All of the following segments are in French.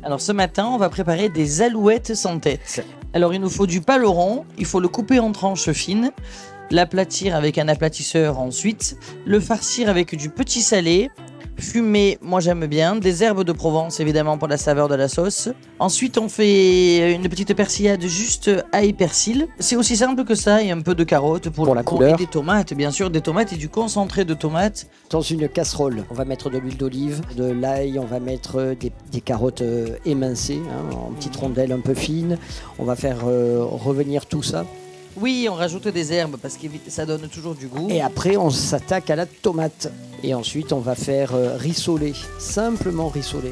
Alors ce matin, on va préparer des alouettes sans tête. Alors il nous faut du paleron, il faut le couper en tranches fines, l'aplatir avec un aplatisseur ensuite, le farcir avec du petit salé, fumé, moi j'aime bien, des herbes de Provence évidemment pour la saveur de la sauce. Ensuite on fait une petite persillade juste ail persil. C'est aussi simple que ça, et un peu de carottes pour la couleur. Et des tomates, bien sûr, des tomates et du concentré de tomates. Dans une casserole, on va mettre de l'huile d'olive, de l'ail, on va mettre des carottes émincées, en petites rondelles un peu fines. On va faire revenir tout ça. Oui, on rajoute des herbes parce que ça donne toujours du goût. Et après, on s'attaque à la tomate. Et ensuite, on va faire rissoler, simplement rissoler.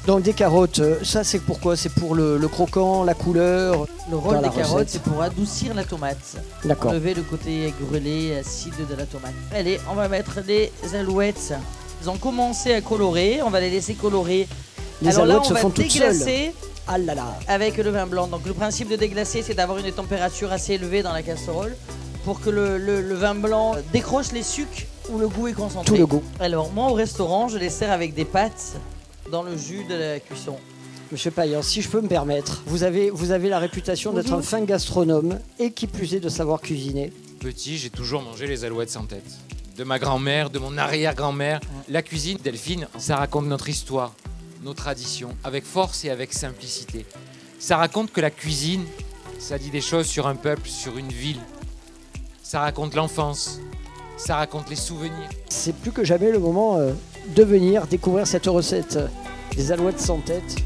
Donc des carottes, ça c'est pourquoi? C'est pour le croquant, la couleur. Le rôle des carottes, c'est pour adoucir la tomate. D'accord. Enlever le côté grêlé, acide de la tomate. Allez, on va mettre les alouettes. Ils ont commencé à colorer, on va les laisser colorer. Les Alors là, alouettes on se va font toutes seules. déglacer Ah là là. avec le vin blanc. Donc le principe de déglacer, c'est d'avoir une température assez élevée dans la casserole pour que le vin blanc décroche les sucs où le goût est concentré. Tout le goût. Alors moi, au restaurant, je les sers avec des pâtes dans le jus de la cuisson. Monsieur Payan, si je peux me permettre, vous avez la réputation d'être un fin gastronome et qui plus est de savoir cuisiner. Petit, j'ai toujours mangé les alouettes sans tête. De ma grand-mère, de mon arrière-grand-mère. La cuisine, Delphine, ça raconte notre histoire, nos traditions, avec force et avec simplicité. Ça raconte que la cuisine, ça dit des choses sur un peuple, sur une ville. Ça raconte l'enfance, ça raconte les souvenirs. C'est plus que jamais le moment de venir découvrir cette recette des alouettes sans tête.